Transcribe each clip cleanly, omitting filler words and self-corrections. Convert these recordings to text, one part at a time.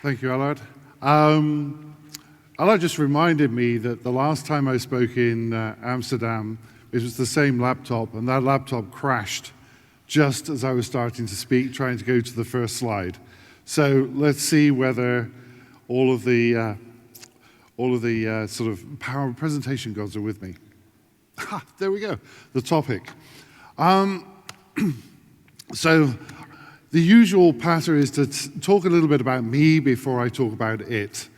Thank you, Allard. Allard just reminded me that the last time I spoke in Amsterdam, it was the same laptop, and that laptop crashed just as I was starting to speak, trying to go to the first slide. So let's see whether all of the sort of power presentation gods are with me. There we go, the topic. So the usual pattern is to talk a little bit about me before I talk about it.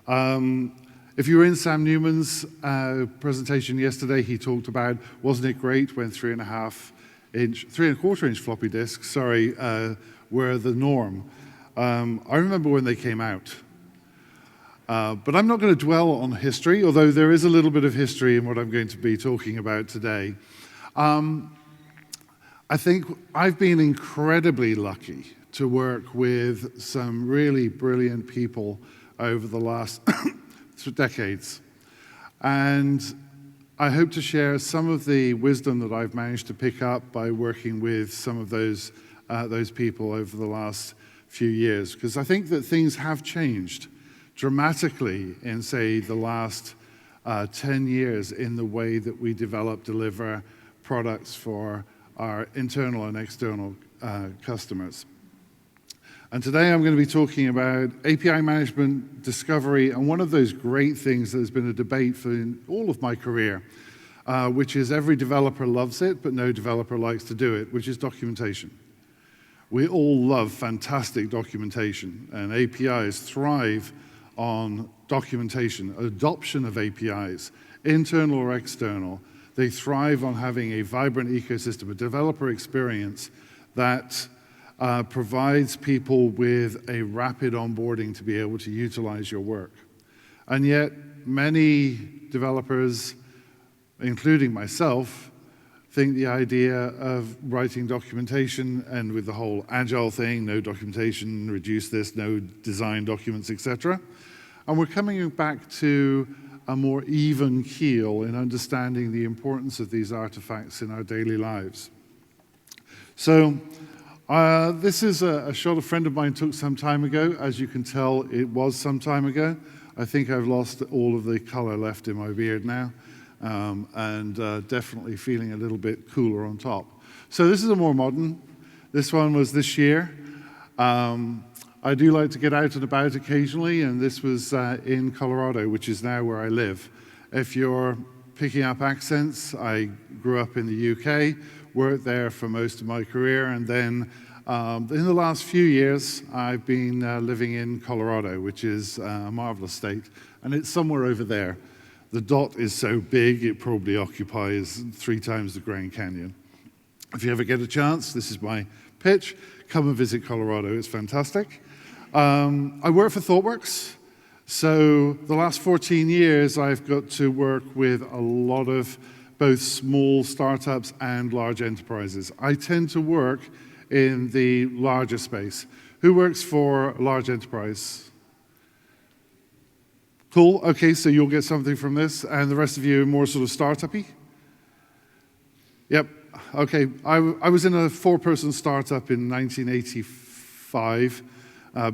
If you were in Sam Newman's presentation yesterday, he talked about, wasn't it great when 3.25 inch floppy disks, were the norm. I remember when they came out. But I'm not going to dwell on history, although there is a little bit of history in what I'm going to be talking about today. I think I've been incredibly lucky to work with some really brilliant people over the last decades. And I hope to share some of the wisdom that I've managed to pick up by working with some of those people over the last few years, because I think that things have changed dramatically in, say, the last 10 years in the way that we deliver products for our internal and external customers. And today I'm going to be talking about API management, discovery, and one of those great things that has been a debate for all of my career, which is every developer loves it, but no developer likes to do it, which is documentation. We all love fantastic documentation, and APIs thrive on documentation, adoption of APIs, internal or external. They thrive on having a vibrant ecosystem, a developer experience that provides people with a rapid onboarding to be able to utilize your work. And yet, many developers, including myself, think the idea of writing documentation, and with the whole agile thing, no documentation, reduce this, no design documents, etc. And we're coming back to a more even keel in understanding the importance of these artifacts in our daily lives. So this is a shot a friend of mine took some time ago. As you can tell, it was some time ago. I think I've lost all of the color left in my beard now, and definitely feeling a little bit cooler on top. So this is a more modern. This one was this year. I do like to get out and about occasionally, and this was in Colorado, which is now where I live. If you're picking up accents, I grew up in the UK, worked there for most of my career, and then in the last few years, I've been living in Colorado, which is a marvelous state, and it's somewhere over there. The dot is so big, it probably occupies 3 times the Grand Canyon. If you ever get a chance, this is my pitch, come and visit Colorado, it's fantastic. I work for ThoughtWorks, so the last 14 years I've got to work with a lot of both small startups and large enterprises. I tend to work in the larger space. Who works for a large enterprise? Cool, okay, so you'll get something from this, and the rest of you are more sort of startup-y? Yep, okay. I was in a 4-person startup in 1985,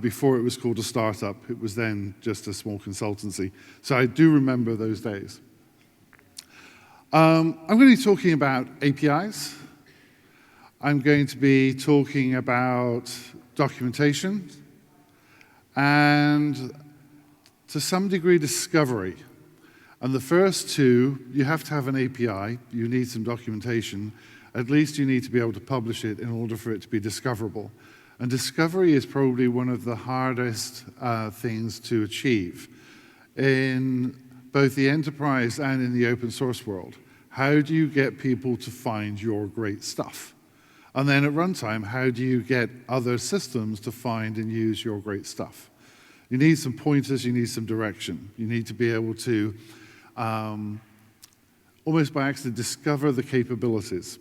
before it was called a startup. It was then just a small consultancy. So I do remember those days. I'm going to be talking about APIs. I'm going to be talking about documentation and, to some degree, discovery. And the first two, you have to have an API. You need some documentation. At least you need to be able to publish it in order for it to be discoverable. And discovery is probably one of the hardest things to achieve in both the enterprise and in the open source world. How do you get people to find your great stuff? And then at runtime, how do you get other systems to find and use your great stuff? You need some pointers, you need some direction. You need to be able to, almost by accident, discover the capabilities.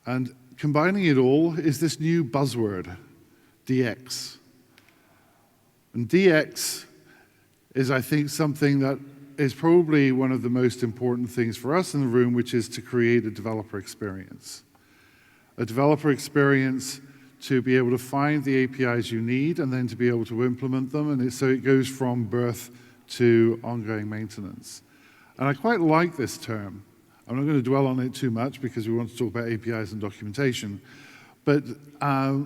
And combining it all is this new buzzword, DX. And DX is, I think, something that is probably one of the most important things for us in the room, which is to create a developer experience. A developer experience to be able to find the APIs you need and then to be able to implement them. And so it goes from birth to ongoing maintenance. And I quite like this term. I'm not going to dwell on it too much because we want to talk about APIs and documentation. But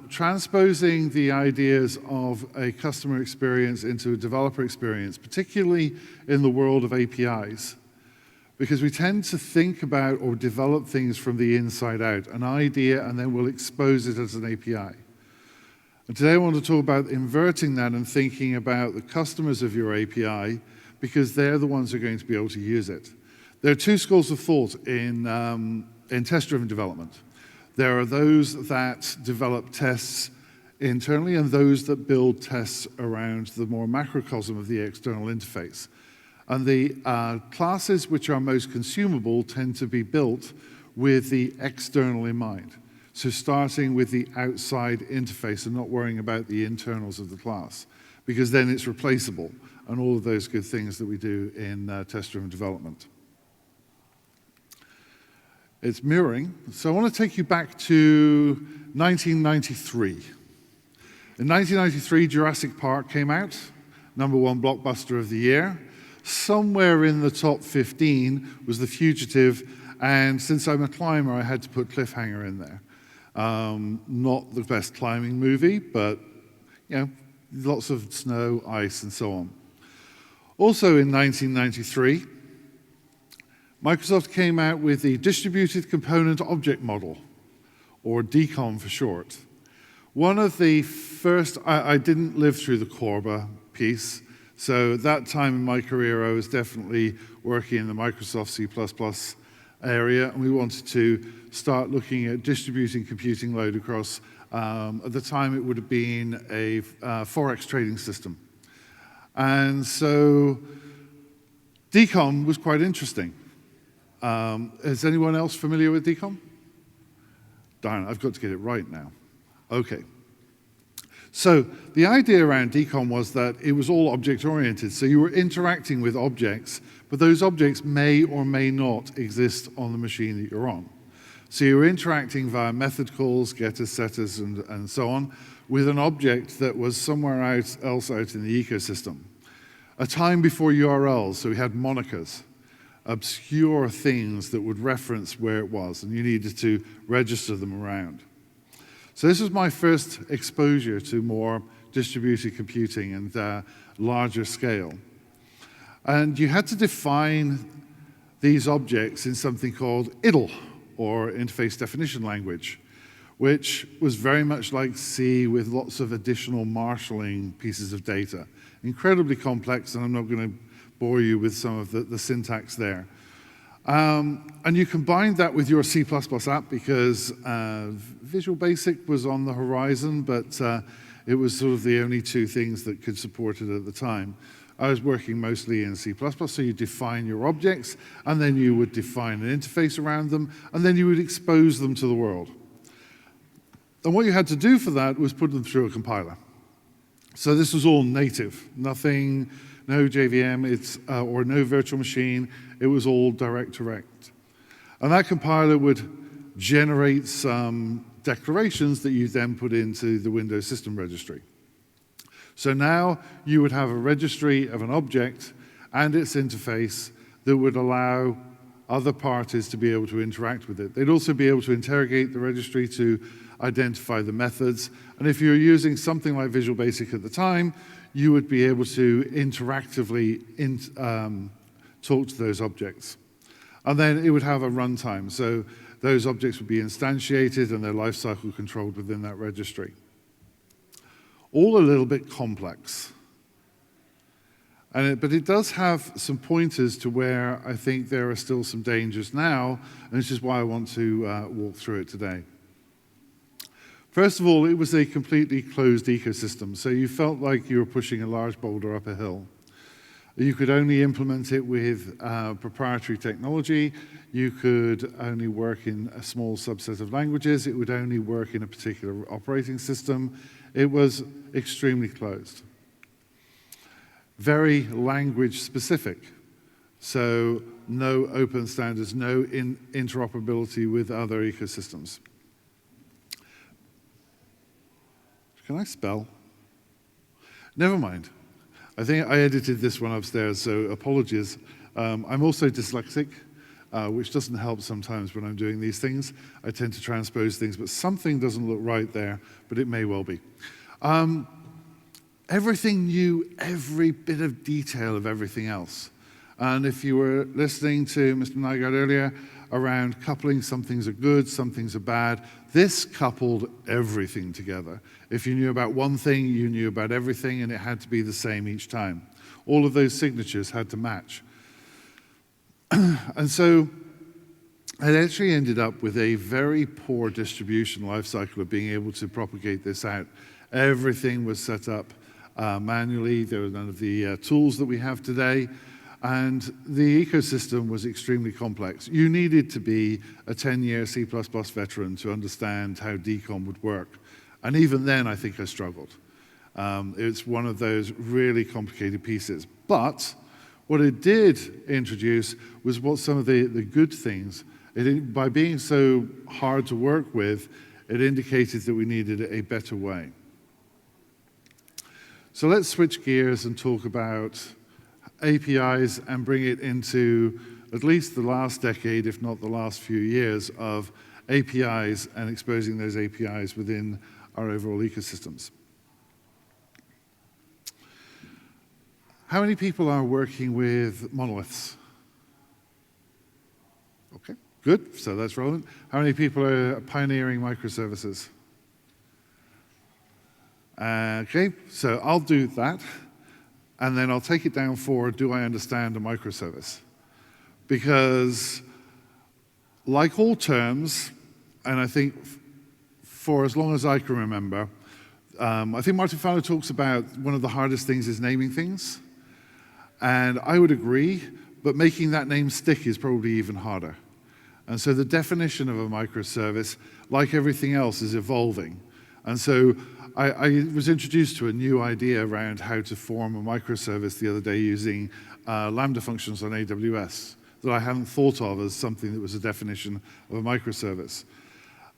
transposing the ideas of a customer experience into a developer experience, particularly in the world of APIs, because we tend to think about or develop things from the inside out, an idea, and then we'll expose it as an API. And today I want to talk about inverting that and thinking about the customers of your API, because they're the ones who are going to be able to use it. There are two schools of thought in test-driven development. There are those that develop tests internally and those that build tests around the more macrocosm of the external interface. And the classes which are most consumable tend to be built with the external in mind. So starting with the outside interface and not worrying about the internals of the class, because then it's replaceable and all of those good things that we do in test-driven development. It's mirroring. So I want to take you back to 1993. In 1993, Jurassic Park came out, #1 blockbuster of the year. Somewhere in the top 15 was The Fugitive, and since I'm a climber, I had to put Cliffhanger in there. Not the best climbing movie, but you know, lots of snow, ice, and so on. Also in 1993, Microsoft came out with the Distributed Component Object Model, or Decom for short. One of the first, I didn't live through the Corba piece, so at that time in my career I was definitely working in the Microsoft C++ area, and we wanted to start looking at distributing computing load across, at the time it would have been a Forex trading system. And so Decom was quite interesting. Is anyone else familiar with Decom? Darn, I've got to get it right now. Okay. So the idea around Decom was that it was all object-oriented. So you were interacting with objects, but those objects may or may not exist on the machine that you're on. So you were interacting via method calls, getters, setters, and so on, with an object that was somewhere else out in the ecosystem. A time before URLs, so we had monikers, obscure things that would reference where it was, and you needed to register them around. So this was my first exposure to more distributed computing and larger scale. And you had to define these objects in something called IDLE, or Interface Definition Language, which was very much like C with lots of additional marshalling pieces of data. Incredibly complex, and I'm not going to bore you with some of the syntax there. And you combined that with your C++ app because Visual Basic was on the horizon, but it was sort of the only two things that could support it at the time. I was working mostly in C++, so you define your objects, and then you would define an interface around them, and then you would expose them to the world. And what you had to do for that was put them through a compiler. So this was all native, nothing, no JVM, or no virtual machine. It was all direct. And that compiler would generate some declarations that you then put into the Windows System Registry. So now you would have a registry of an object and its interface that would allow other parties to be able to interact with it. They'd also be able to interrogate the registry to identify the methods. And if you're using something like Visual Basic at the time, you would be able to interactively talk to those objects. And then it would have a runtime. So those objects would be instantiated and their lifecycle controlled within that registry. All a little bit complex. But it does have some pointers to where I think there are still some dangers now, and this is why I want to walk through it today. First of all, it was a completely closed ecosystem, so you felt like you were pushing a large boulder up a hill. You could only implement it with proprietary technology. You could only work in a small subset of languages. It would only work in a particular operating system. It was extremely closed. Very language specific. So no open standards, no interoperability with other ecosystems. Can I spell? Never mind. I think I edited this one upstairs, so apologies. I'm also dyslexic, which doesn't help sometimes when I'm doing these things. I tend to transpose things, but something doesn't look right there, but it may well be. Everything knew every bit of detail of everything else. And if you were listening to Mr. Nygaard earlier around coupling, some things are good, some things are bad, this coupled everything together. If you knew about one thing, you knew about everything, and it had to be the same each time. All of those signatures had to match. And so it actually ended up with a very poor distribution life cycle of being able to propagate this out. Everything was set up manually. There were none of the tools that we have today. And the ecosystem was extremely complex. You needed to be a 10-year C++ veteran to understand how Decom would work. And even then, I think I struggled. It's one of those really complicated pieces. But what it did introduce was what some of the good things. By being so hard to work with, it indicated that we needed a better way. So let's switch gears and talk about APIs and bring it into at least the last decade, if not the last few years, of APIs and exposing those APIs within our overall ecosystems. How many people are working with monoliths? Okay, good, so that's relevant. How many people are pioneering microservices? Okay, so I'll do that, and then I'll take it down for, do I understand a microservice? Because like all terms, and I think for as long as I can remember, I think Martin Fowler talks about one of the hardest things is naming things. And I would agree, but making that name stick is probably even harder. And so the definition of a microservice, like everything else, is evolving. And so I was introduced to a new idea around how to form a microservice the other day using Lambda functions on AWS that I hadn't thought of as something that was a definition of a microservice.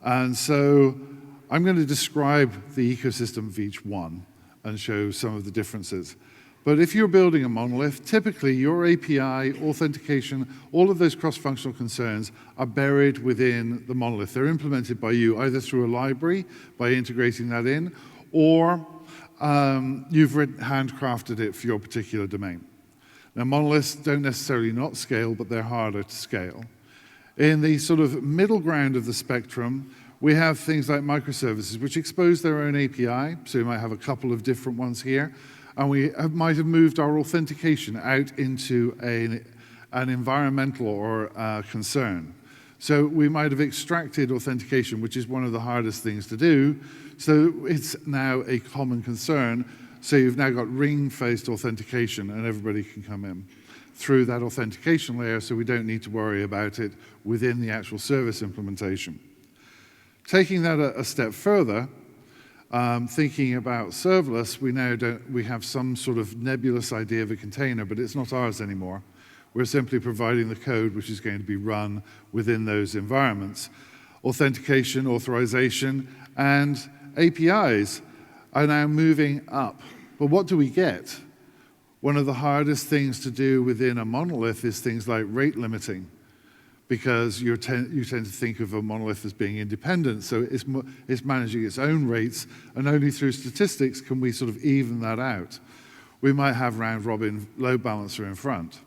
And so I'm going to describe the ecosystem of each one and show some of the differences. But if you're building a monolith, typically your API, authentication, all of those cross-functional concerns are buried within the monolith. They're implemented by you either through a library, by integrating that in, or you've handcrafted it for your particular domain. Now, monoliths don't necessarily not scale, but they're harder to scale. In the sort of middle ground of the spectrum, we have things like microservices, which expose their own API. So we might have a couple of different ones here. And we might have moved our authentication out into an environmental or concern. So we might have extracted authentication, which is one of the hardest things to do. So it's now a common concern. So you've now got ring-faced authentication, and everybody can come in through that authentication layer, so we don't need to worry about it within the actual service implementation. Taking that a step further, thinking about serverless, we have some sort of nebulous idea of a container, but it's not ours anymore. We're simply providing the code which is going to be run within those environments. Authentication, authorization, and APIs are now moving up. But what do we get? One of the hardest things to do within a monolith is things like rate limiting, because you tend to think of a monolith as being independent, so it's managing its own rates, and only through statistics can we sort of even that out. We might have round-robin load balancer in front.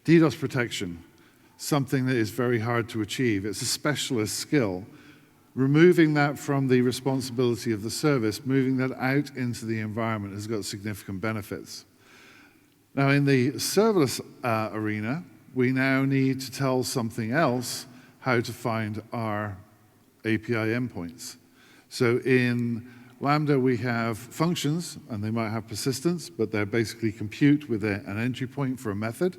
DDoS protection, something that is very hard to achieve. It's a specialist skill. Removing that from the responsibility of the service, moving that out into the environment has got significant benefits. Now, in the serverless arena, we now need to tell something else how to find our API endpoints. So in Lambda, we have functions, and they might have persistence, but they're basically compute with an entry point for a method.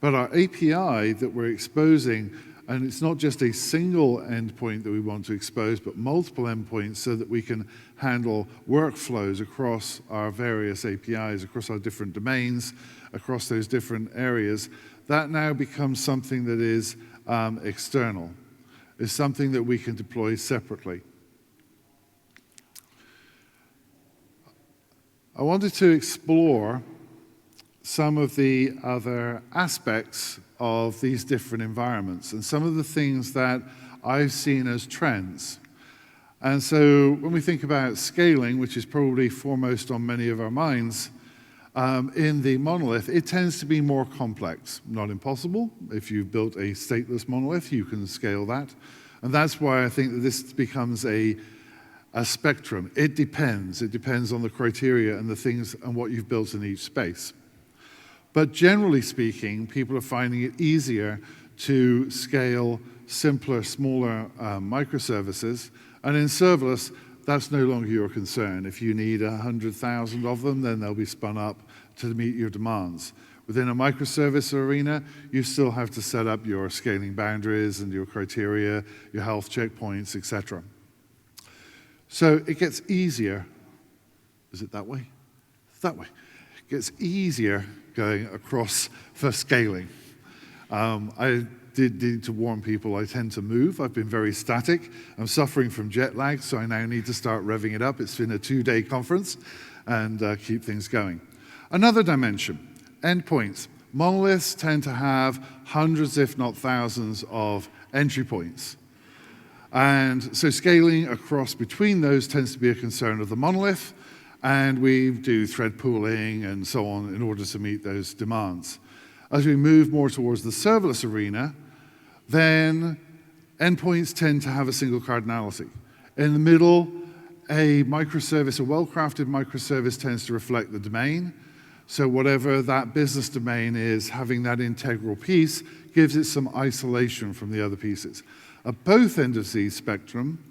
But our API that we're exposing, and it's not just a single endpoint that we want to expose, but multiple endpoints so that we can handle workflows across our various APIs, across our different domains, across those different areas. That now becomes something that is external. It's something that we can deploy separately. I wanted to explore some of the other aspects of these different environments and some of the things that I've seen as trends. And so when we think about scaling, which is probably foremost on many of our minds, in the monolith, it tends to be more complex. Not impossible. If you've built a stateless monolith, you can scale that. And that's why I think that this becomes a spectrum. It depends. It depends on the criteria and the things and what you've built in each space. But generally speaking, people are finding it easier to scale simpler, smaller microservices. And in serverless, that's no longer your concern. If you need 100,000 of them, then they'll be spun up to meet your demands. Within a microservice arena, you still have to set up your scaling boundaries and your criteria, your health checkpoints, etc. So it gets easier. Is it that way? That way. It gets easier going across for scaling. I did need to warn people I tend to move. I've been very static. I'm suffering from jet lag, so I now need to start revving it up. It's been a 2-day conference and keep things going. Another dimension, endpoints. Monoliths tend to have hundreds, if not thousands, of entry points. And so scaling across between those tends to be a concern of the monolith, and we do thread pooling and so on in order to meet those demands. As we move more towards the serverless arena, then endpoints tend to have a single cardinality. In the middle, a microservice, a well-crafted microservice tends to reflect the domain. So whatever that business domain is, having that integral piece gives it some isolation from the other pieces. At both ends of the spectrum,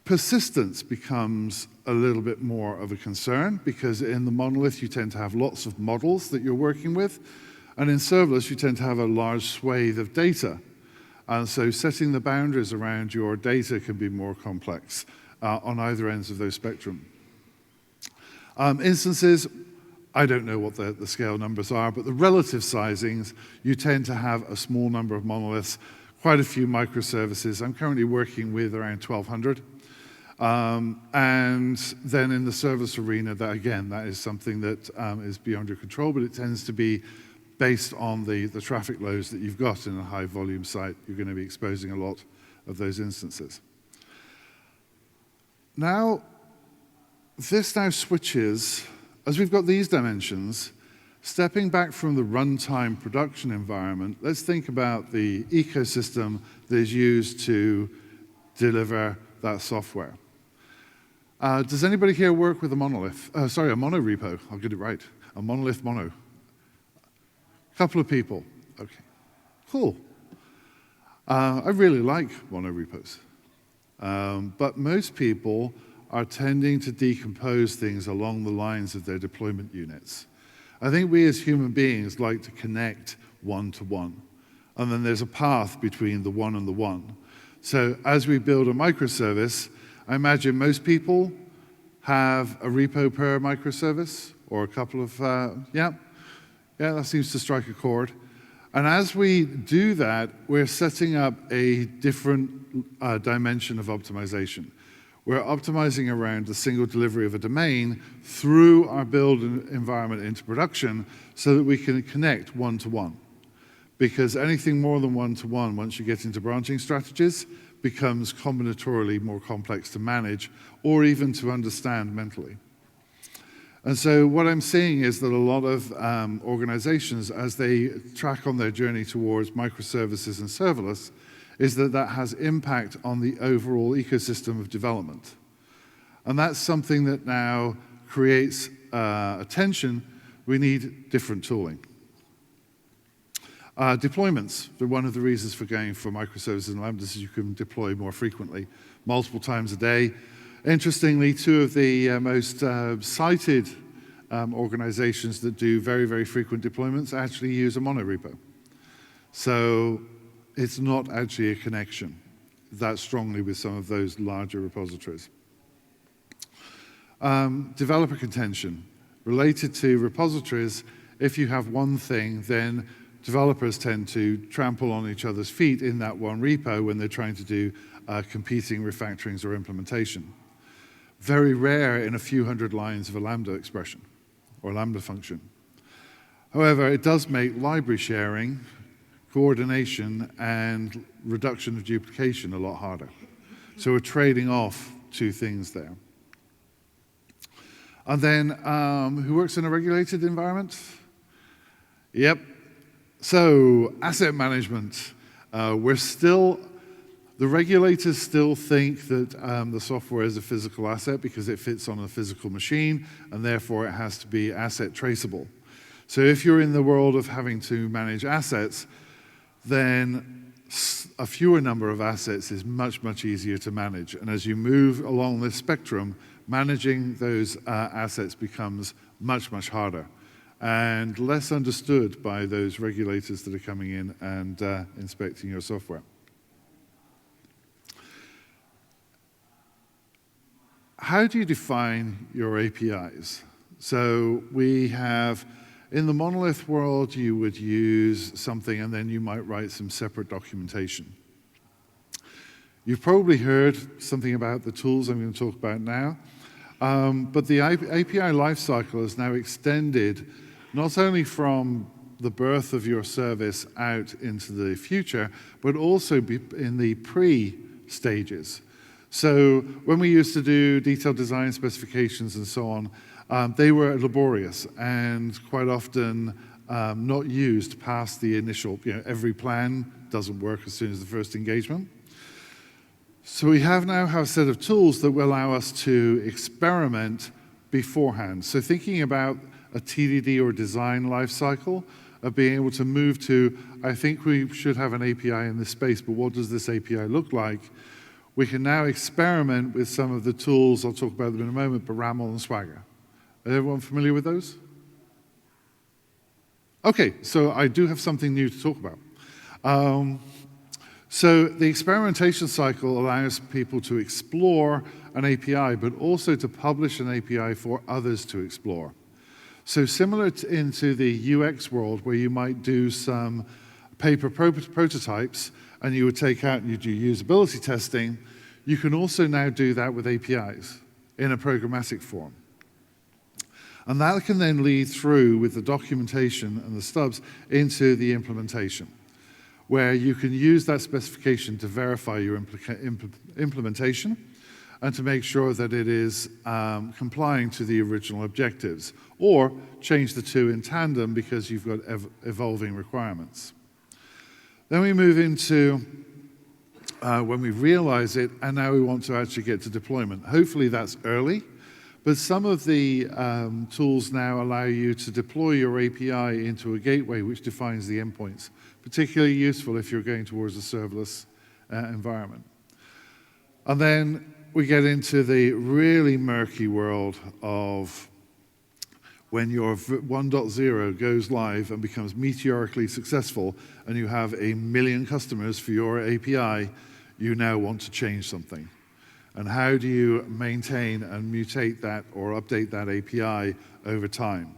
persistence becomes a little bit more of a concern because in the monolith you tend to have lots of models that you're working with, and in serverless you tend to have a large swathe of data. And so setting the boundaries around your data can be more complex on either ends of those spectrum. Instances, I don't know what the scale numbers are, but the relative sizings, you tend to have a small number of monoliths, quite a few microservices. I'm currently working with around 1,200. And then in the service arena, that again, that is something that is beyond your control, but it tends to be based on the traffic loads that you've got in a high volume site. You're going to be exposing a lot of those instances. Now, this now switches, as we've got these dimensions, stepping back from the runtime production environment, let's think about the ecosystem that is used to deliver that software. Does anybody here work with a monolith? A monorepo. I'll get it right. A monolith mono. A couple of people. Okay, cool. I really like monorepos. But most people are tending to decompose things along the lines of their deployment units. I think we as human beings like to connect one to one. And then there's a path between the one and the one. So as we build a microservice, I imagine most people have a repo per microservice, or a couple of, yeah, that seems to strike a chord. And as we do that, we're setting up a different dimension of optimization. We're optimizing around the single delivery of a domain through our build environment into production so that we can connect one-to-one. Because anything more than one-to-one, once you get into branching strategies, becomes combinatorially more complex to manage or even to understand mentally. And so what I'm seeing is that a lot of organizations, as they track on their journey towards microservices and serverless, is that that has impact on the overall ecosystem of development. And that's something that now creates a tension. We need different tooling. Deployments, they're one of the reasons for going for microservices and lambdas is you can deploy more frequently, multiple times a day. Interestingly, two of the most cited organizations that do very, very frequent deployments actually use a monorepo. So it's not actually a connection that strongly with some of those larger repositories. Developer contention. Related to repositories, if you have one thing, then developers tend to trample on each other's feet in that one repo when they're trying to do competing refactorings or implementation. very rare in a few hundred lines of a Lambda expression or Lambda function. However, it does make library sharing, coordination, and reduction of duplication a lot harder. So we're trading off two things there. And then, who works in a regulated environment? Yep. So, asset management. The regulators still think that the software is a physical asset because it fits on a physical machine, and therefore it has to be asset traceable. So if you're in the world of having to manage assets, then a fewer number of assets is much, much easier to manage. And as you move along this spectrum, managing those assets becomes much, much harder and less understood by those regulators that are coming in and inspecting your software. How do you define your APIs? So we have, in the monolith world, you would use something and then you might write some separate documentation. You've probably heard something about the tools I'm going to talk about now, but the API lifecycle is now extended not only from the birth of your service out into the future, but also in the pre-stages. So when we used to do detailed design specifications and so on, they were laborious and quite often not used past the initial, every plan doesn't work as soon as the first engagement. So we now have a set of tools that will allow us to experiment beforehand. So thinking about a TDD or design lifecycle of being able to move to, I think we should have an API in this space, but what does this API look like? We can now experiment with some of the tools, I'll talk about them in a moment, but Rommel and Swagger. Is everyone familiar with those? Okay, so I do have something new to talk about. So the experimentation cycle allows people to explore an API, but also to publish an API for others to explore. So similar into the UX world, where you might do some paper prototypes, and you would take out and you do usability testing, you can also now do that with APIs in a programmatic form. And that can then lead through with the documentation and the stubs into the implementation, where you can use that specification to verify your implementation and to make sure that it is complying to the original objectives, or change the two in tandem because you've got evolving requirements. Then we move into when we realize it, and now we want to actually get to deployment. Hopefully that's early, but some of the tools now allow you to deploy your API into a gateway which defines the endpoints, particularly useful if you're going towards a serverless environment. And then we get into the really murky world of when your 1.0 goes live and becomes meteorically successful and you have 1 million customers for your API, you now want to change something. And how do you maintain and mutate that or update that API over time?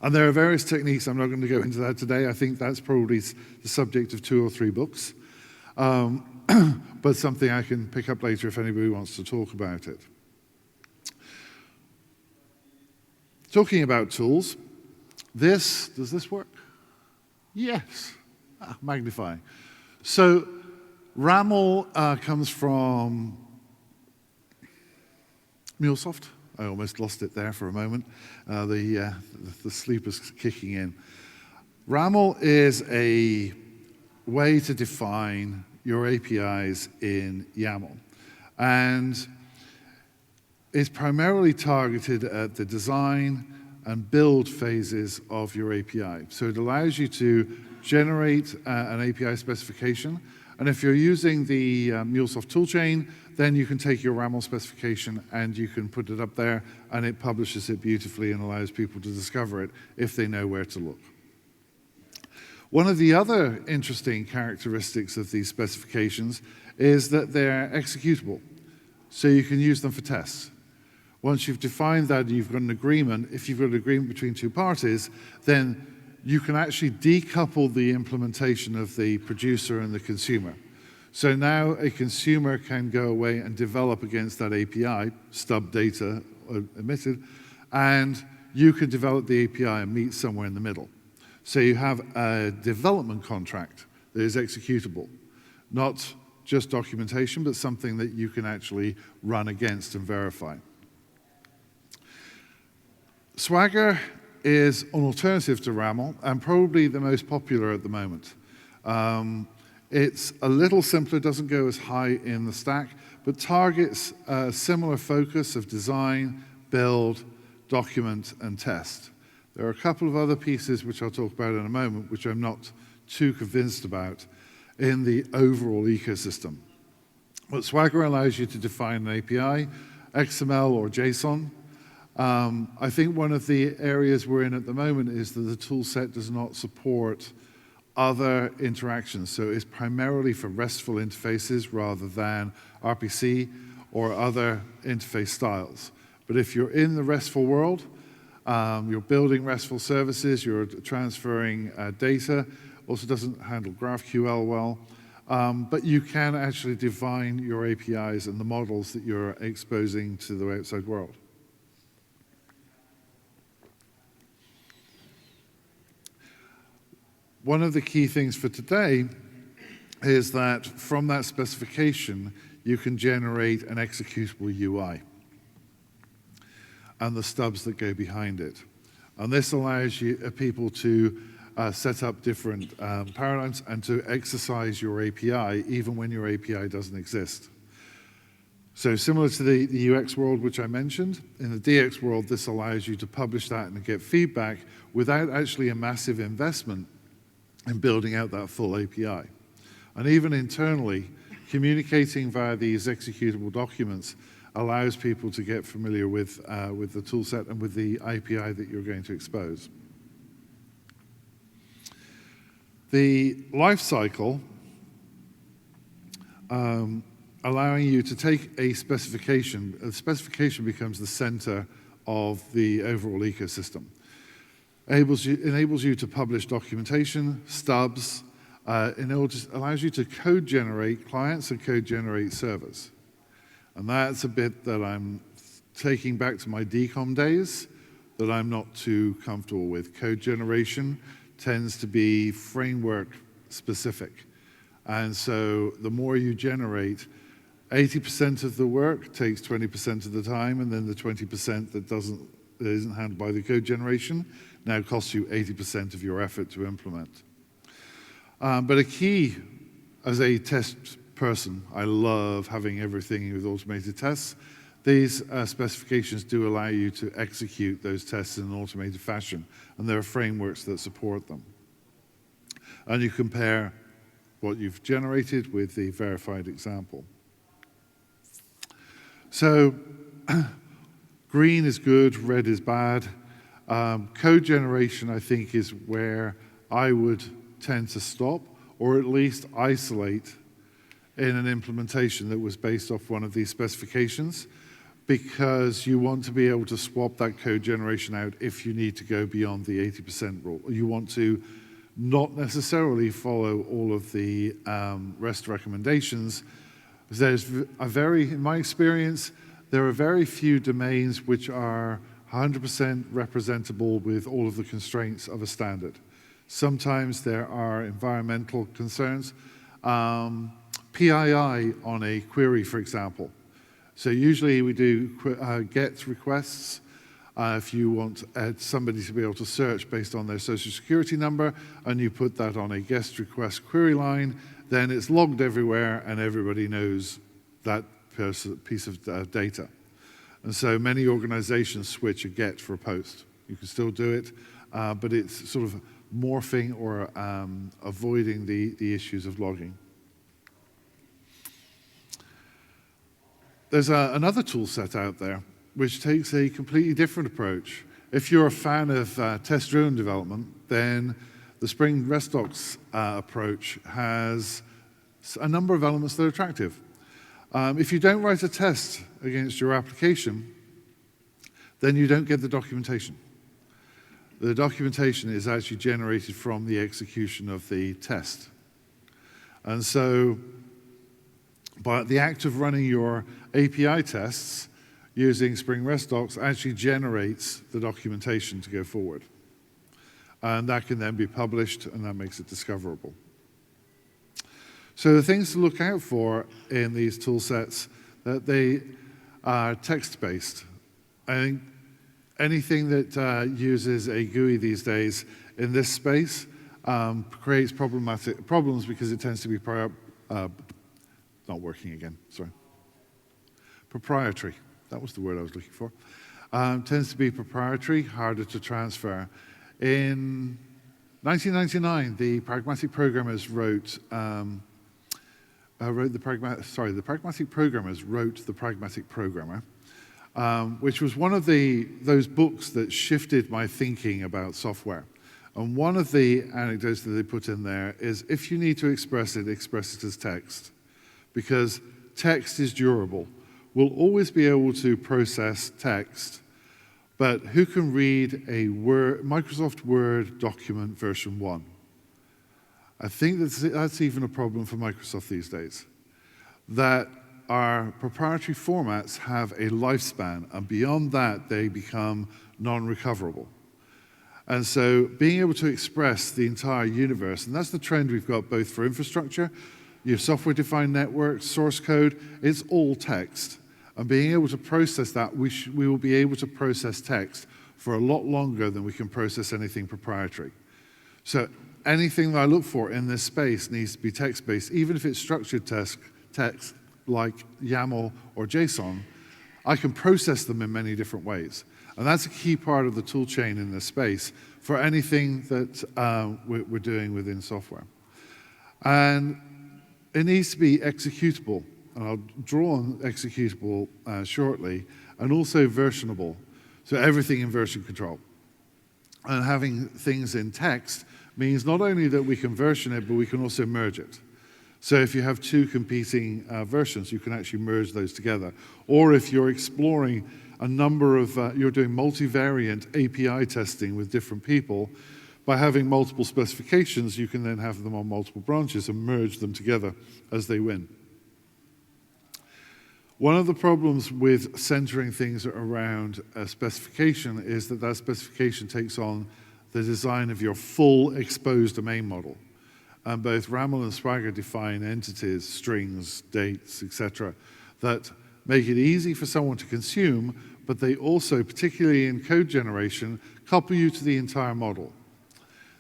And there are various techniques. I'm not going to go into that today. I think that's probably the subject of 2 or 3 books. But something I can pick up later if anybody wants to talk about it. Talking about tools, does this work? Yes, magnifying. So Rommel comes from MuleSoft. I almost lost it there for a moment. The sleep is kicking in. Rommel is a way to define your APIs in YAML. And it's primarily targeted at the design and build phases of your API. So it allows you to generate an API specification. And if you're using the MuleSoft toolchain, then you can take your Rommel specification and you can put it up there, and it publishes it beautifully and allows people to discover it if they know where to look. One of the other interesting characteristics of these specifications is that they're executable. So you can use them for tests. Once you've defined that and you've got an agreement, if you've got an agreement between 2 parties, then you can actually decouple the implementation of the producer and the consumer. So now a consumer can go away and develop against that API, stub data emitted, and you can develop the API and meet somewhere in the middle. So you have a development contract that is executable, not just documentation, but something that you can actually run against and verify. Swagger is an alternative to Rommel and probably the most popular at the moment. It's a little simpler, doesn't go as high in the stack, but targets a similar focus of design, build, document, and test. There are a couple of other pieces which I'll talk about in a moment, which I'm not too convinced about in the overall ecosystem. But Swagger allows you to define an API, XML or JSON. I think one of the areas we're in at the moment is that the tool set does not support other interactions. So it's primarily for RESTful interfaces rather than RPC or other interface styles. But if you're in the RESTful world, you're building RESTful services, you're transferring data, also doesn't handle GraphQL well, but you can actually define your APIs and the models that you're exposing to the outside world. One of the key things for today is that from that specification, you can generate an executable UI and the stubs that go behind it. And this allows you, people to set up different paradigms and to exercise your API even when your API doesn't exist. So similar to the UX world, which I mentioned, in the DX world, this allows you to publish that and get feedback without actually a massive investment in building out that full API. And even internally, communicating via these executable documents allows people to get familiar with the tool set and with the API that you're going to expose. The life cycle, allowing you to take a specification, the specification becomes the center of the overall ecosystem. Enables you to publish documentation, stubs, allows you to code generate clients and code generate servers. And that's a bit that I'm taking back to my Decom days that I'm not too comfortable with. Code generation tends to be framework specific. And so the more you generate, 80% of the work takes 20% of the time, and then the 20% that isn't handled by the code generation now costs you 80% of your effort to implement. But a key, as a test person, I love having everything with automated tests. These specifications do allow you to execute those tests in an automated fashion, and there are frameworks that support them. And you compare what you've generated with the verified example. So green is good, red is bad. Code generation, I think, is where I would tend to stop, or at least isolate in an implementation that was based off one of these specifications, because you want to be able to swap that code generation out if you need to go beyond the 80% rule. You want to not necessarily follow all of the REST recommendations. In my experience, there are very few domains which are 100% representable with all of the constraints of a standard. Sometimes there are environmental concerns. PII on a query, for example. So usually we do GET requests. If you want somebody to be able to search based on their social security number, and you put that on a GET request query line, then it's logged everywhere and everybody knows that piece of data. And so many organizations switch a GET for a POST. You can still do it, but it's sort of morphing or avoiding the issues of logging. There's another tool set out there which takes a completely different approach. If you're a fan of test-driven development, then the Spring REST Docs approach has a number of elements that are attractive. If you don't write a test against your application, then you don't get the documentation. The documentation is actually generated from the execution of the test. And so But the act of running your API tests using Spring REST docs actually generates the documentation to go forward. And that can then be published, and that makes it discoverable. So the things to look out for in these tool sets, that they are text-based. I think anything that uses a GUI these days in this space creates problems because it tends to be not working again, sorry. Proprietary, that was the word I was looking for. Tends to be proprietary, harder to transfer. In 1999, the pragmatic programmers wrote the pragmatic programmers wrote the Pragmatic Programmer, which was one of those books that shifted my thinking about software. And one of the anecdotes that they put in there is, if you need to express it as text, because text is durable. We'll always be able to process text, but who can read a Microsoft Word document version 1? I think that's even a problem for Microsoft these days, that our proprietary formats have a lifespan, and beyond that, they become non-recoverable. And so being able to express the entire universe, and that's the trend we've got both for infrastructure, your software-defined networks, source code, it's all text. And being able to process that, we will be able to process text for a lot longer than we can process anything proprietary. So anything that I look for in this space needs to be text-based, even if it's structured text like YAML or JSON. I can process them in many different ways. And that's a key part of the tool chain in this space for anything that we're doing within software. And it needs to be executable, and I'll draw on executable shortly, and also versionable, so everything in version control. And having things in text means not only that we can version it, but we can also merge it. So if you have two competing versions, you can actually merge those together. Or if you're exploring a number of, you're doing multivariant API testing with different people, by having multiple specifications, you can then have them on multiple branches and merge them together as they win. One of the problems with centering things around a specification is that that specification takes on the design of your full exposed domain model. And both Rommel and Swagger define entities, strings, dates, etc., that make it easy for someone to consume, but they also, particularly in code generation, couple you to the entire model.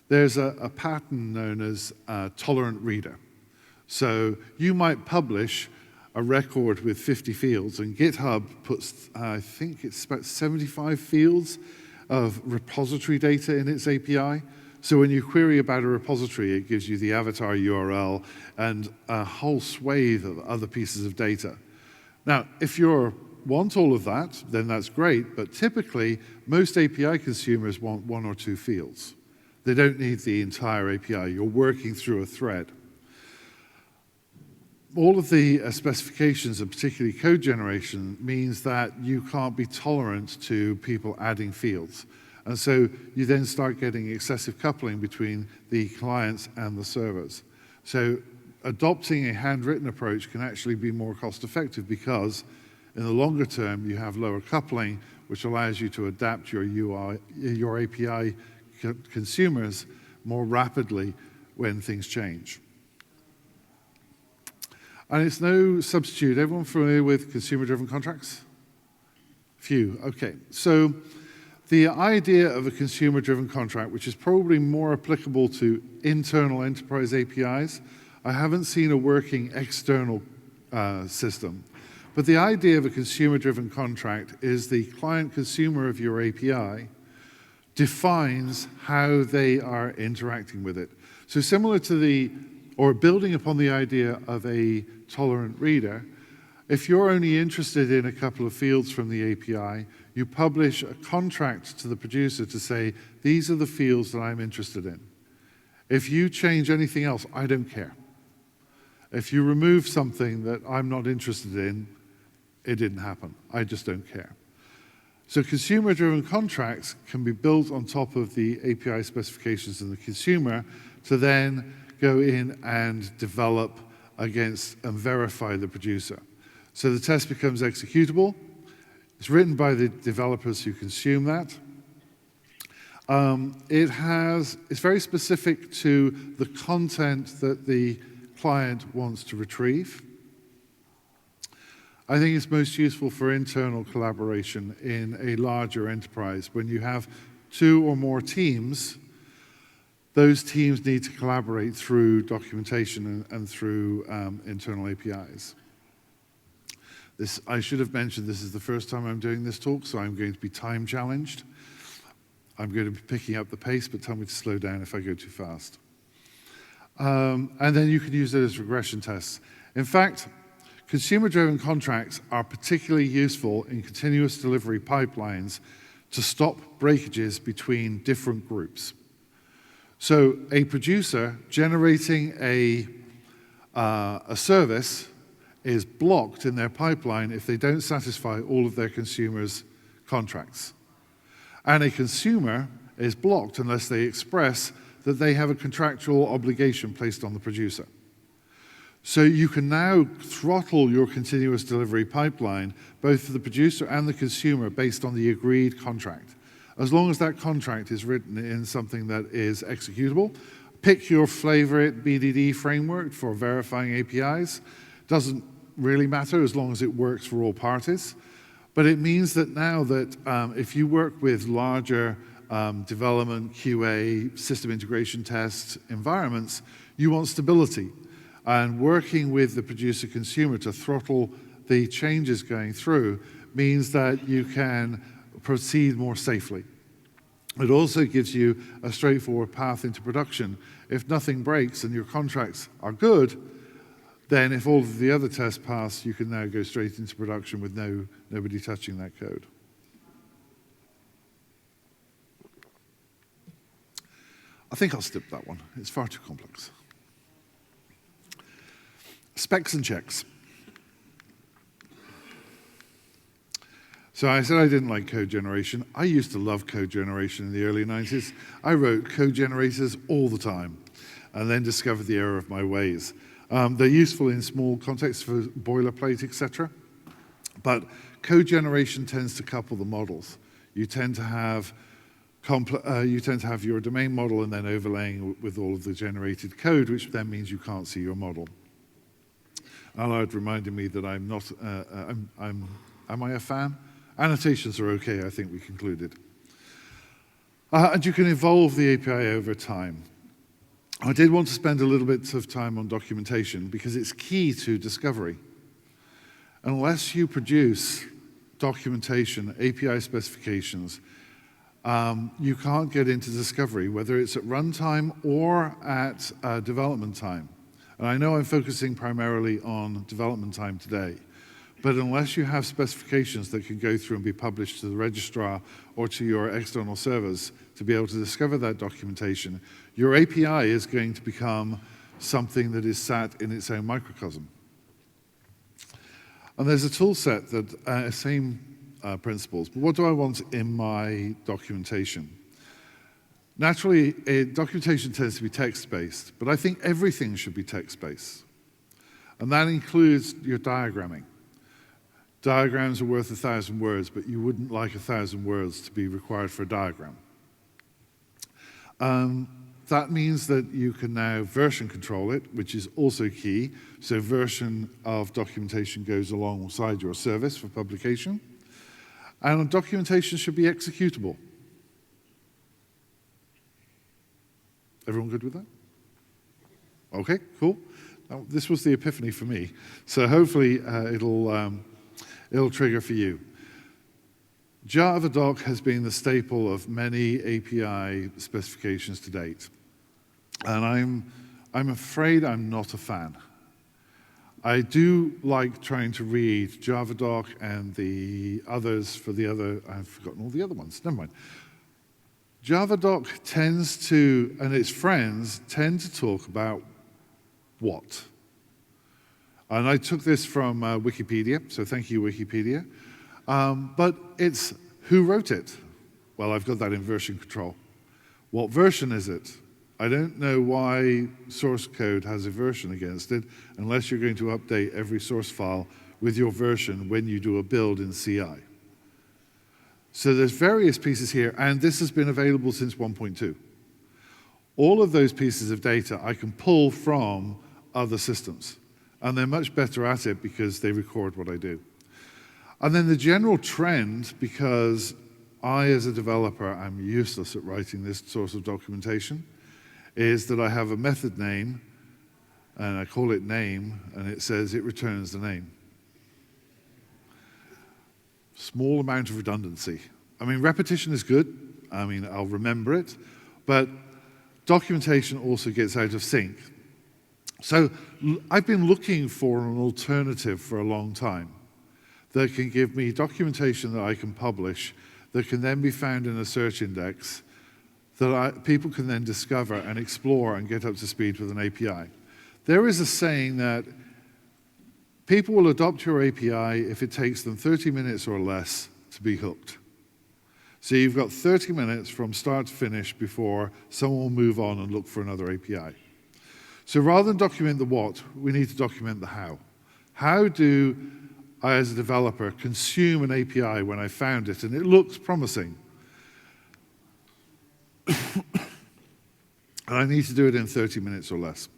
There's a pattern known as tolerant reader. So you might publish a record with 50 fields, and GitHub puts, I think it's about 75 fields of repository data in its API. So when you query about a repository, it gives you the avatar URL and a whole swathe of other pieces of data. Now, if you want all of that, then that's great, but typically, most API consumers want one or two fields. They don't need the entire API. You're working through a thread. All of the specifications, and particularly code generation, means that you can't be tolerant to people adding fields. And so you then start getting excessive coupling between the clients and the servers. So adopting a handwritten approach can actually be more cost effective because in the longer term, you have lower coupling, which allows you to adapt your UI, your API consumers more rapidly when things change. And it's no substitute. Everyone familiar with consumer-driven contracts? Few, okay. So the idea of a consumer-driven contract, which is probably more applicable to internal enterprise APIs, I haven't seen a working external system. But the idea of a consumer-driven contract is the client consumer of your API defines how they are interacting with it. So similar to or building upon the idea of a tolerant reader, if you're only interested in a couple of fields from the API, you publish a contract to the producer to say, these are the fields that I'm interested in. If you change anything else, I don't care. If you remove something that I'm not interested in, it didn't happen. I just don't care. So consumer-driven contracts can be built on top of the API specifications in the consumer to then go in and develop against and verify the producer. So the test becomes executable. It's written by the developers who consume that. It's very specific to the content that the client wants to retrieve. I think it's most useful for internal collaboration in a larger enterprise. When you have 2 or more teams, those teams need to collaborate through documentation and through internal APIs. I should have mentioned this is the first time I'm doing this talk, so I'm going to be time challenged. I'm going to be picking up the pace, but tell me to slow down if I go too fast. And then you can use it as regression tests. In fact, consumer-driven contracts are particularly useful in continuous delivery pipelines to stop breakages between different groups. So a producer generating a service is blocked in their pipeline if they don't satisfy all of their consumers' contracts. And a consumer is blocked unless they express that they have a contractual obligation placed on the producer. So you can now throttle your continuous delivery pipeline, both for the producer and the consumer, based on the agreed contract. As long as that contract is written in something that is executable, pick your favorite BDD framework for verifying APIs. Doesn't really matter as long as it works for all parties. But it means that now that if you work with larger development, QA, system integration test environments, you want stability. And working with the producer consumer to throttle the changes going through means that you can proceed more safely. It also gives you a straightforward path into production. If nothing breaks and your contracts are good, then if all of the other tests pass, you can now go straight into production with nobody touching that code. I think I'll skip that one. It's far too complex. Specs and checks. So I said I didn't like code generation. I used to love code generation in the early 90s. I wrote code generators all the time and then discovered the error of my ways. They're useful in small contexts for boilerplate, etc. But code generation tends to couple the models. You tend to have your domain model and then overlaying with all of the generated code, which then means you can't see your model. Allard reminded me that I'm not, am I a fan? Annotations are okay, I think we concluded. And you can evolve the API over time. I did want to spend a little bit of time on documentation because it's key to discovery. Unless you produce documentation, API specifications, you can't get into discovery, whether it's at runtime or at development time. And I know I'm focusing primarily on development time today, but unless you have specifications that can go through and be published to the registrar or to your external servers to be able to discover that documentation, your API is going to become something that is sat in its own microcosm. And there's a tool set that, same principles, but what do I want in my documentation? Naturally, documentation tends to be text-based, but I think everything should be text-based. And that includes your diagramming. Diagrams are worth 1,000 words, but you wouldn't like 1,000 words to be required for a diagram. That means that you can now version control it, which is also key. So version of documentation goes alongside your service for publication. And documentation should be executable. Everyone good with that? Okay, cool. Now, this was the epiphany for me. So hopefully it'll trigger for you. Java doc has been the staple of many API specifications to date. And I'm afraid I'm not a fan. I do like trying to read Java doc and the others for the other, I've forgotten all the other ones, never mind. Java doc tends to, and its friends tend to talk about what? And I took this from Wikipedia, so thank you, Wikipedia. But it's who wrote it? Well, I've got that in version control. What version is it? I don't know why source code has a version against it unless you're going to update every source file with your version when you do a build in CI. So there's various pieces here, and this has been available since 1.2. All of those pieces of data I can pull from other systems, and they're much better at it because they record what I do. And then the general trend, because I, as a developer, am useless at writing this sort of documentation, is that I have a method name, and I call it name, and it says it returns the name. Small amount of redundancy. I mean, repetition is good. I mean, I'll remember it, but documentation also gets out of sync. So I've been looking for an alternative for a long time that can give me documentation that I can publish that can then be found in a search index that people can then discover and explore and get up to speed with an API. There is a saying that people will adopt your API if it takes them 30 minutes or less to be hooked. So you've got 30 minutes from start to finish before someone will move on and look for another API. So rather than document the what, we need to document the how. How do I, as a developer, consume an API when I found it and it looks promising? And I need to do it in 30 minutes or less.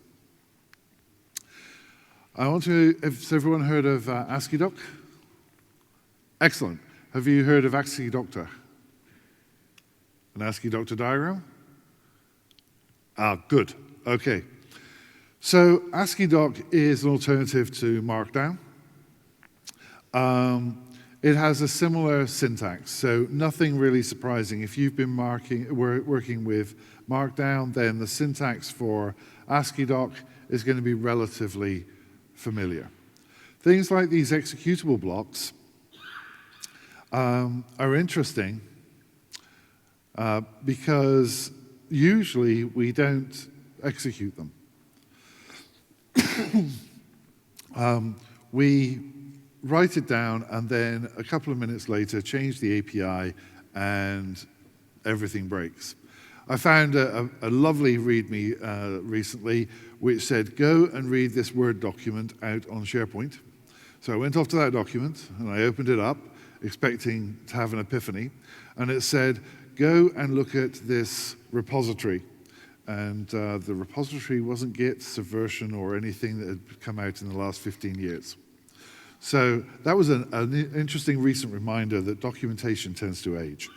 Has everyone heard of AsciiDoc? Excellent. Have you heard of AsciiDoctor? An AsciiDoctor diagram? Ah, good. Okay. So AsciiDoc is an alternative to Markdown. It has a similar syntax, so nothing really surprising. If you've been working with Markdown, then the syntax for AsciiDoc is going to be relatively familiar. Things like these executable blocks are interesting because usually we don't execute them. We write it down and then a couple of minutes later change the API and everything breaks. I found a lovely README recently which said, go and read this Word document out on SharePoint. So I went off to that document and I opened it up, expecting to have an epiphany, and it said, go and look at this repository. And the repository wasn't Git, Subversion, or anything that had come out in the last 15 years. So that was an interesting recent reminder that documentation tends to age.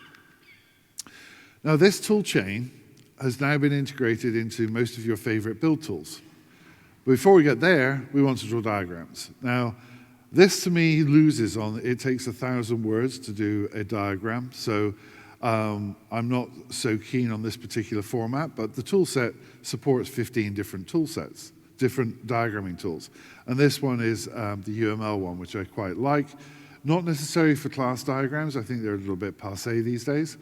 Now this tool chain has now been integrated into most of your favorite build tools. But before we get there, we want to draw diagrams. Now, this to me loses on, it takes 1,000 words to do a diagram, so I'm not so keen on this particular format, but the tool set supports 15 different tool sets, different diagramming tools. And this one is the UML one, which I quite like. Not necessarily for class diagrams, I think they're a little bit passé these days.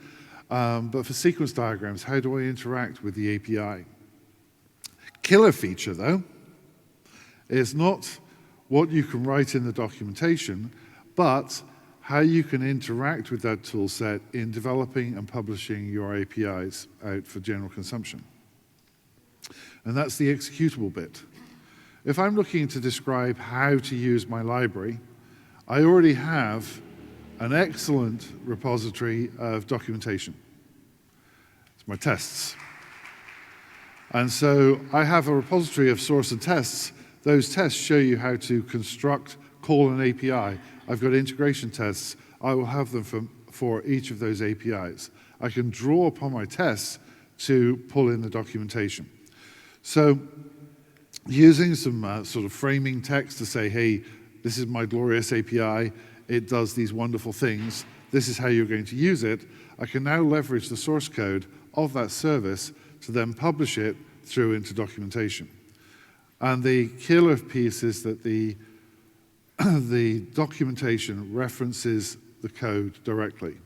But for sequence diagrams, how do I interact with the API? Killer feature, though, is not what you can write in the documentation, but how you can interact with that tool set in developing and publishing your APIs out for general consumption. And that's the executable bit. If I'm looking to describe how to use my library, I already have an excellent repository of documentation. It's my tests. And so I have a repository of source and tests. Those tests show you how to construct, call an API. I've got integration tests. I will have them for each of those APIs. I can draw upon my tests to pull in the documentation. So using some sort of framing text to say, hey, this is my glorious API. It does these wonderful things. This is how you're going to use it. I can now leverage the source code of that service to then publish it through into documentation. And the killer piece is that the documentation references the code directly.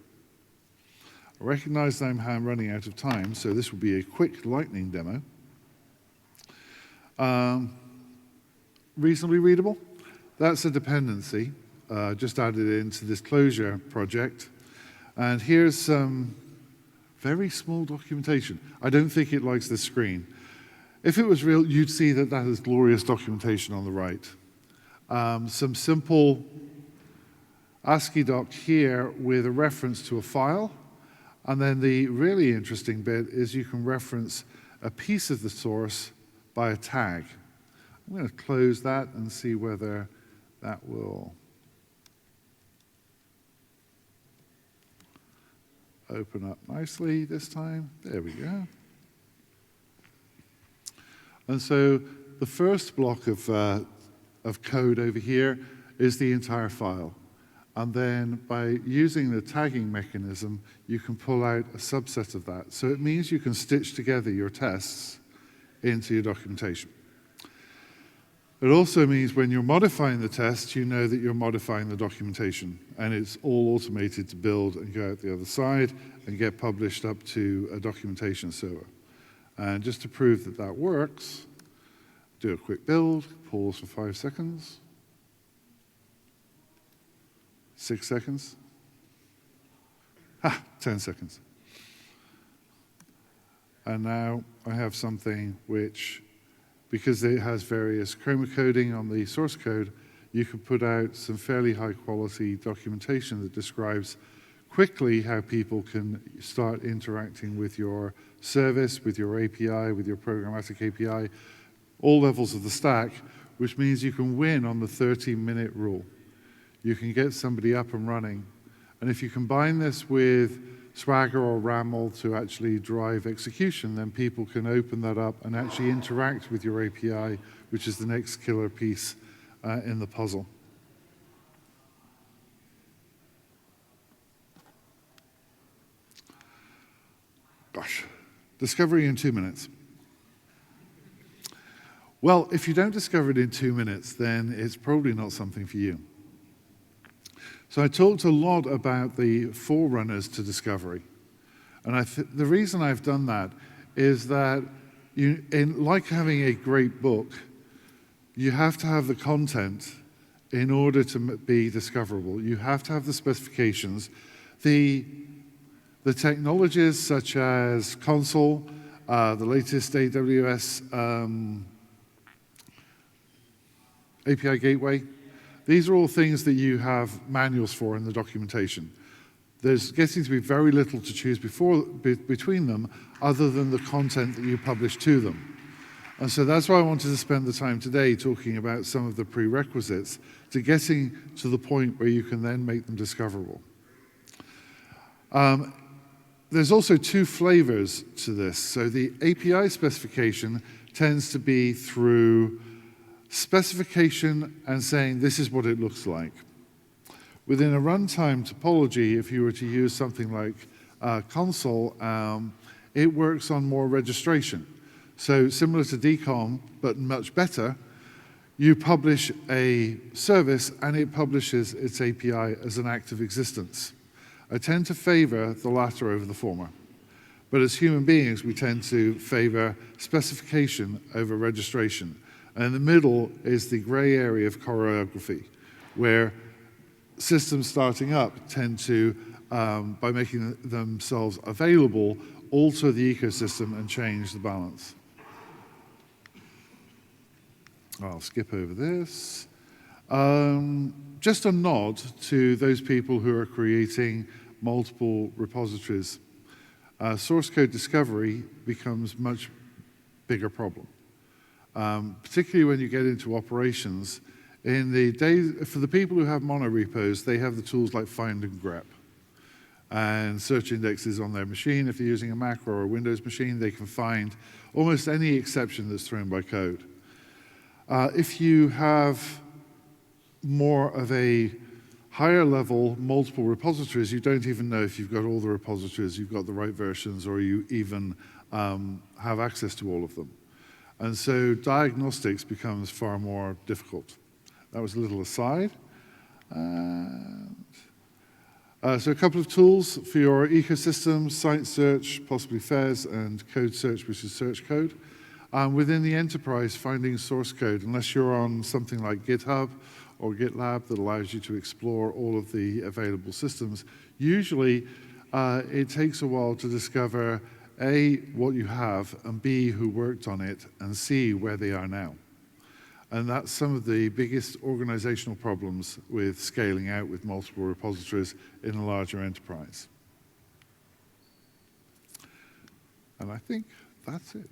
I recognize that I'm running out of time, so this will be a quick lightning demo. Reasonably readable. That's a dependency just added into this closure project. And here's some Very small documentation. I don't think it likes this screen. If it was real, you'd see that that is glorious documentation on the right. Some simple ASCII doc here with a reference to a file. And then the really interesting bit is you can reference a piece of the source by a tag. I'm going to close that and see whether that will open up nicely this time. There we go. And so the first block of code over here is the entire file. And then by using the tagging mechanism, you can pull out a subset of that. So it means you can stitch together your tests into your documentation. It also means when you're modifying the test, you know that you're modifying the documentation, and it's all automated to build and go out the other side and get published up to a documentation server. And just to prove that that works, do a quick build, pause for 5 seconds, 6 seconds, 10 seconds. And now I have something which, because it has various chroma coding on the source code, you can put out some fairly high quality documentation that describes quickly how people can start interacting with your service, with your API, with your programmatic API, all levels of the stack, which means you can win on the 30-minute rule. You can get somebody up and running. And if you combine this with Swagger or Rommel to actually drive execution, then people can open that up and actually interact with your API, which is the next killer piece in the puzzle. Gosh, discovery in 2 minutes. Well, if you don't discover it in 2 minutes, then it's probably not something for you. So I talked a lot about the forerunners to discovery. And the reason I've done that is that like having a great book, you have to have the content in order to be discoverable. You have to have the specifications. The technologies such as Console, the latest AWS API Gateway, these are all things that you have manuals for in the documentation. There's getting to be very little to choose between them other than the content that you publish to them. And so that's why I wanted to spend the time today talking about some of the prerequisites to getting to the point where you can then make them discoverable. There's also 2 flavors to this. So the API specification tends to be through specification and saying this is what it looks like. Within a runtime topology, if you were to use something like Console, it works on more registration. So similar to Decom, but much better, you publish a service and it publishes its API as an act of existence. I tend to favor the latter over the former. But as human beings, we tend to favor specification over registration. And in the middle is the gray area of choreography, where systems starting up tend to, by making themselves available, alter the ecosystem and change the balance. I'll skip over this. Just a nod to those people who are creating multiple repositories. Source code discovery becomes a much bigger problem. Particularly when you get into operations. In the days, for the people who have mono repos, they have the tools like find and grep and search indexes on their machine. If they're using a Mac or a Windows machine, they can find almost any exception that's thrown by code. If you have more of a higher level, multiple repositories, you don't even know if you've got all the repositories, you've got the right versions, or you even have access to all of them. And so diagnostics becomes far more difficult. That was a little aside. So a couple of tools for your ecosystem: site search, possibly FAIRS, and code search, which is search code. Within the enterprise, finding source code, unless you're on something like GitHub or GitLab that allows you to explore all of the available systems, usually it takes a while to discover A, what you have, and B, who worked on it, and C, where they are now. And that's some of the biggest organizational problems with scaling out with multiple repositories in a larger enterprise. And I think that's it.